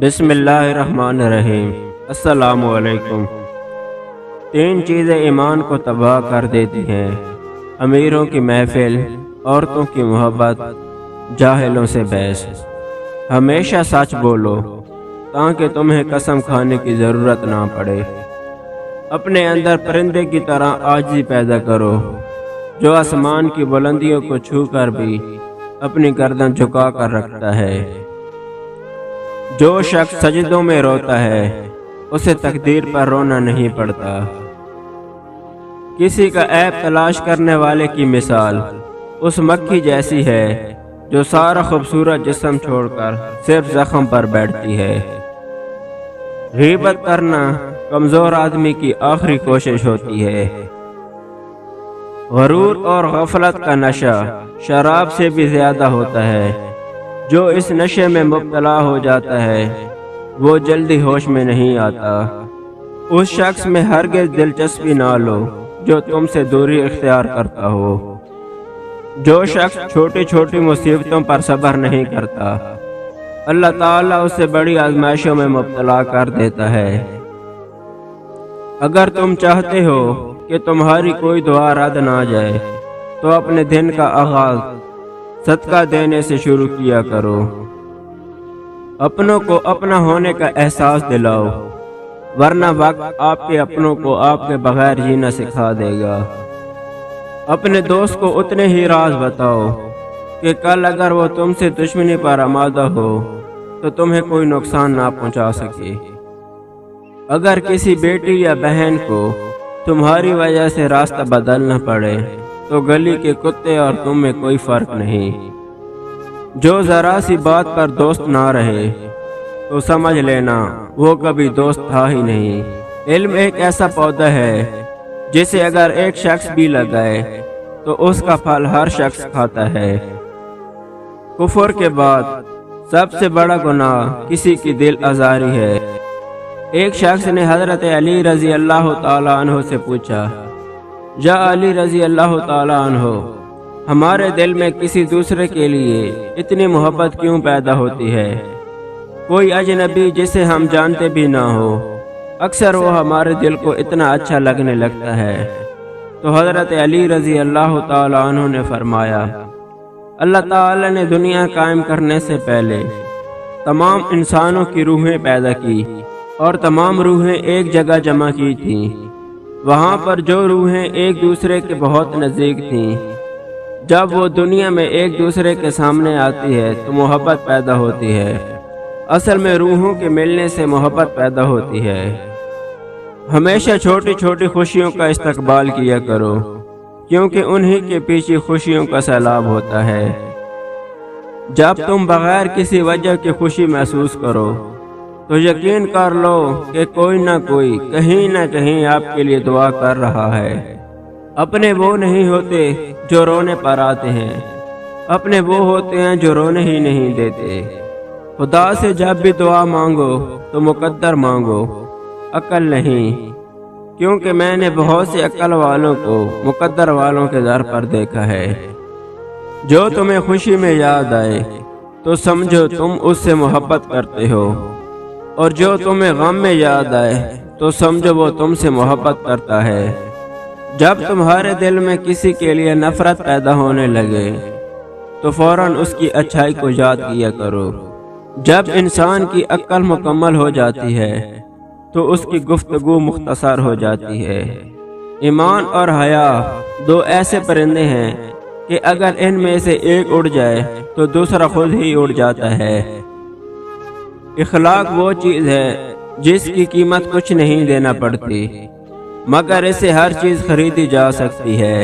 بسم اللہ الرحمن الرحیم۔ السلام علیکم۔ 3 چیزیں ایمان کو تباہ کر دیتی ہیں: امیروں کی محفل، عورتوں کی محبت، جاہلوں سے بحث۔ ہمیشہ سچ بولو تاکہ تمہیں قسم کھانے کی ضرورت نہ پڑے۔ اپنے اندر پرندے کی طرح عاجزی پیدا کرو جو آسمان کی بلندیوں کو چھو کر بھی اپنی گردن جھکا کر رکھتا ہے۔ جو شخص سجدوں میں روتا ہے اسے تقدیر پر رونا نہیں پڑتا۔ کسی کا عیب تلاش کرنے والے کی مثال اس مکھی جیسی ہے جو سارا خوبصورت جسم چھوڑ کر صرف زخم پر بیٹھتی ہے۔ غیبت کرنا کمزور آدمی کی آخری کوشش ہوتی ہے۔ غرور اور غفلت کا نشہ شراب سے بھی زیادہ ہوتا ہے۔ جو اس نشے میں مبتلا ہو جاتا ہے وہ جلدی ہوش میں نہیں آتا۔ اس شخص میں ہرگز دلچسپی نہ لو جو تم سے دوری اختیار کرتا ہو۔ جو شخص چھوٹی چھوٹی مصیبتوں پر صبر نہیں کرتا اللہ تعالیٰ اسے بڑی آزمائشوں میں مبتلا کر دیتا ہے۔ اگر تم چاہتے ہو کہ تمہاری کوئی دعا رد نہ جائے تو اپنے دن کا آغاز صدقہ دینے سے شروع کیا کرو۔ اپنوں کو اپنا ہونے کا احساس دلاؤ ورنہ وقت آپ کے اپنوں کو آپ کے بغیر جینا سکھا دے گا۔ اپنے دوست کو اتنے ہی راز بتاؤ کہ کل اگر وہ تم سے دشمنی پر آمادہ ہو تو تمہیں کوئی نقصان نہ پہنچا سکے۔ اگر کسی بیٹی یا بہن کو تمہاری وجہ سے راستہ بدلنا پڑے تو گلی کے کتے اور تم میں کوئی فرق نہیں۔ جو ذرا سی بات پر دوست نہ رہے تو سمجھ لینا وہ کبھی دوست تھا ہی نہیں۔ علم ایک ایسا پودا ہے جسے اگر ایک شخص بھی لگائے تو اس کا پھل ہر شخص کھاتا ہے۔ کفر کے بعد سب سے بڑا گناہ کسی کی دل آزاری ہے۔ ایک شخص نے حضرت علی رضی اللہ تعالی عنہ سے پوچھا، یا علی رضی اللہ تعالی عنہ، ہمارے دل میں کسی دوسرے کے لیے اتنی محبت کیوں پیدا ہوتی ہے؟ کوئی اجنبی جسے ہم جانتے بھی نہ ہو اکثر وہ ہمارے دل کو اتنا اچھا لگنے لگتا ہے۔ تو حضرت علی رضی اللہ تعالی عنہ نے فرمایا، اللہ تعالی نے دنیا قائم کرنے سے پہلے تمام انسانوں کی روحیں پیدا کی اور تمام روحیں ایک جگہ جمع کی تھیں۔ وہاں پر جو روحیں ایک دوسرے کے بہت نزدیک تھیں، جب وہ دنیا میں ایک دوسرے کے سامنے آتی ہے تو محبت پیدا ہوتی ہے۔ اصل میں روحوں کے ملنے سے محبت پیدا ہوتی ہے۔ ہمیشہ چھوٹی چھوٹی خوشیوں کا استقبال کیا کرو کیونکہ انہی کے پیچھے خوشیوں کا سیلاب ہوتا ہے۔ جب تم بغیر کسی وجہ کی خوشی محسوس کرو تو یقین کر لو کہ کوئی نہ کوئی کہیں نہ کہیں آپ کے لیے دعا کر رہا ہے۔ اپنے وہ نہیں ہوتے جو رونے پر آتے ہیں، اپنے وہ ہوتے ہیں جو رونے ہی نہیں دیتے۔ خدا سے جب بھی دعا مانگو تو مقدر مانگو، عقل نہیں، کیونکہ میں نے بہت سے عقل والوں کو مقدر والوں کے در پر دیکھا ہے۔ جو تمہیں خوشی میں یاد آئے تو سمجھو تم اس سے محبت کرتے ہو، اور جو تمہیں غم میں یاد آئے تو سمجھو وہ تم سے محبت کرتا ہے۔ جب تمہارے دل میں کسی کے لیے نفرت پیدا ہونے لگے تو فوراً اس کی اچھائی کو یاد کیا کرو۔ جب انسان کی عقل مکمل ہو جاتی ہے تو اس کی گفتگو مختصر ہو جاتی ہے۔ ایمان اور حیا 2 ایسے پرندے ہیں کہ اگر ان میں سے ایک اڑ جائے تو دوسرا خود ہی اڑ جاتا ہے۔ اخلاق وہ چیز ہے جس کی قیمت کچھ نہیں دینا پڑتی مگر اسے ہر چیز خریدی جا سکتی ہے۔